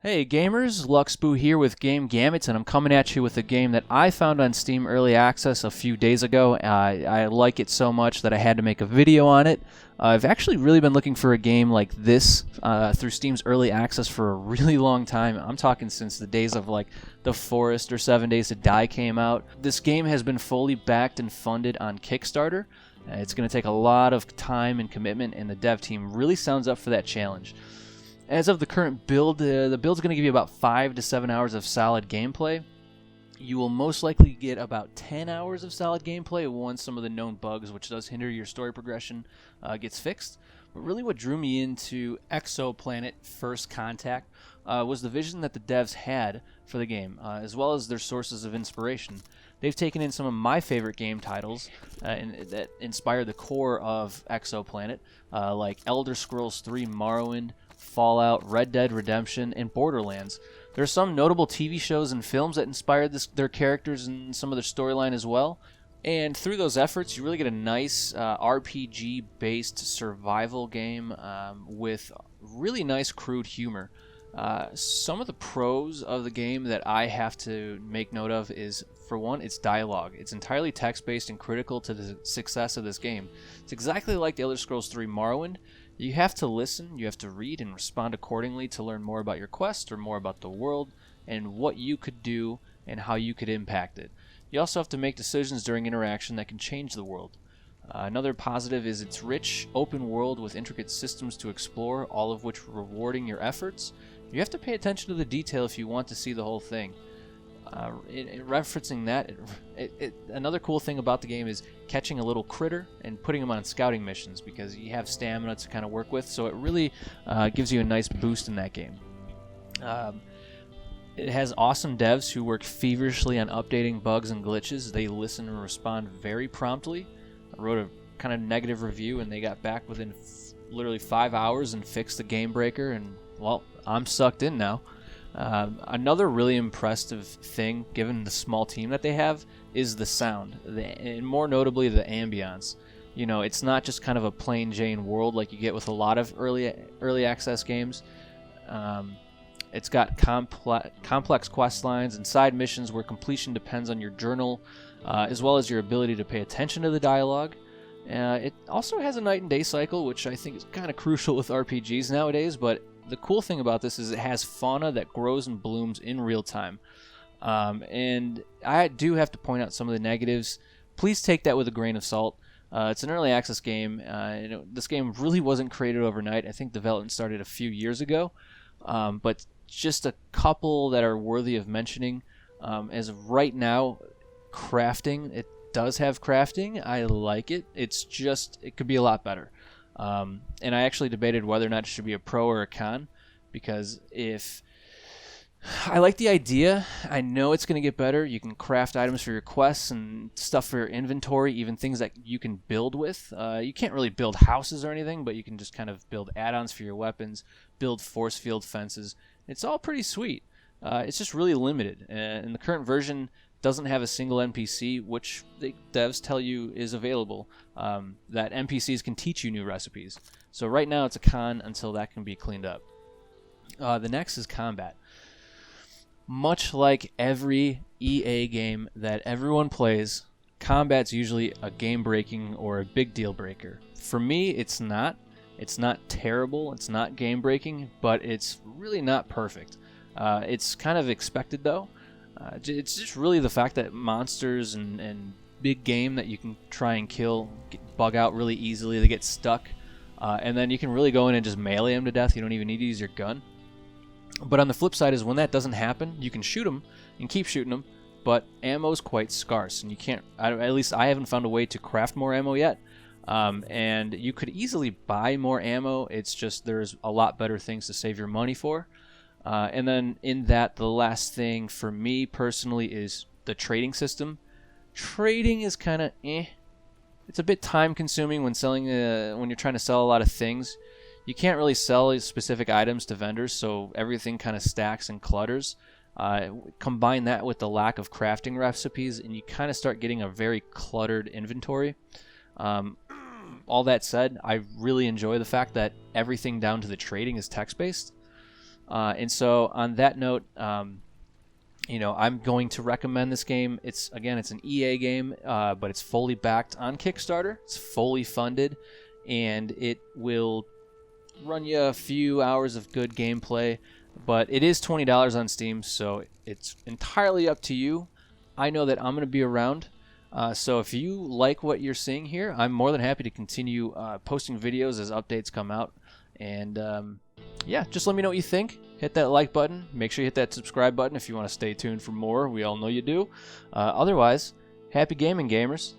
Hey gamers, Luxbu here with Game Gamut, and I'm coming at you with a game that I found on Steam Early Access a few days ago. I like it so much that I had to make a video on it. I've actually really been looking for a game like this through Steam's Early Access for a really long time. I'm talking since the days of like The Forest or 7 Days to Die came out. This game has been fully backed and funded on Kickstarter. It's going to take a lot of time and commitment, and the dev team really sounds up for that challenge. As of the current build, the build's going to give you about 5 to 7 hours of solid gameplay. You will most likely get about 10 hours of solid gameplay once some of the known bugs, which does hinder your story progression, gets fixed. But really what drew me into Exoplanet First Contact was the vision that the devs had for the game, as well as their sources of inspiration. They've taken in some of my favorite game titles that inspired the core of Exoplanet, like Elder Scrolls 3 Morrowind, Fallout, Red Dead Redemption, and Borderlands. There are some notable TV shows and films that inspired their characters and some of their storyline as well. And through those efforts, you really get a nice RPG-based survival game with really nice crude humor. Some of the pros of the game that I have to make note of is, for one, its dialogue. It's entirely text-based and critical to the success of this game. It's exactly like the Elder Scrolls 3 Morrowind. You have to listen, you have to read and respond accordingly to learn more about your quest or more about the world and what you could do and how you could impact it. You also have to make decisions during interaction that can change the world. Another positive is its rich, open world with intricate systems to explore, all of which rewarding your efforts. You have to pay attention to the detail if you want to see the whole thing. Referencing that, another cool thing about the game is catching a little critter and putting them on scouting missions, because you have stamina to kind of work with, so it really gives you a nice boost in that game. It has awesome devs who work feverishly on updating bugs and glitches. They listen and respond very promptly. I wrote a kind of negative review and they got back within literally 5 hours and fixed the game breaker, and well, I'm sucked in now. Another really impressive thing, given the small team that they have, is the sound, and more notably the ambiance. You know, it's not just kind of a plain Jane world like you get with a lot of early access games. It's got complex quest lines and side missions where completion depends on your journal, as well as your ability to pay attention to the dialogue. It also has a night and day cycle, which I think is kind of crucial with RPGs nowadays, but the cool thing about this is it has fauna that grows and blooms in real time. And I do have to point out some of the negatives. Please take that with a grain of salt. It's an early access game. This game really wasn't created overnight. I think development started a few years ago. But just a couple that are worthy of mentioning. As of right now, crafting. It does have crafting. I like it. It's just, it could be a lot better. And I actually debated whether or not it should be a pro or a con, because if I like the idea, I know it's going to get better. You can craft items for your quests and stuff for your inventory, even things that you can build with. You can't really build houses or anything, but you can just kind of build add-ons for your weapons, build force field fences. It's all pretty sweet. It's just really limited, and the current version doesn't have a single NPC, which the devs tell you is available, that NPCs can teach you new recipes. So right now it's a con until that can be cleaned up. The next is combat. Much like every EA game that everyone plays, combat's usually a game-breaking or a big deal breaker. For me, it's not. It's not terrible, it's not game-breaking, but it's really not perfect. It's kind of expected though. It's just really the fact that monsters and big game that you can try and kill bug out really easily. They get stuck, and then you can really go in and just melee them to death. You don't even need to use your gun. But on the flip side is when that doesn't happen, you can shoot them and keep shooting them, but ammo's quite scarce, and you can't, at least I haven't found a way to craft more ammo yet. And you could easily buy more ammo. It's just there's a lot better things to save your money for. And then in that, the last thing for me personally is the trading system. Trading is kind of It's a bit time consuming when selling when you're trying to sell a lot of things. You can't really sell specific items to vendors, so everything kind of stacks and clutters. Combine that with the lack of crafting recipes, and you kind of start getting a very cluttered inventory. All that said, I really enjoy the fact that everything down to the trading is text-based. And so on that note, I'm going to recommend this game. It's an EA game, but it's fully backed on Kickstarter. It's fully funded, and it will run you a few hours of good gameplay. But it is $20 on Steam, so it's entirely up to you. I know that I'm going to be around. So if you like what you're seeing here, I'm more than happy to continue posting videos as updates come out. And just let me know what you think. Hit that like button. Make sure you hit that subscribe button if you want to stay tuned for more. We all know you do. Otherwise, happy gaming, gamers.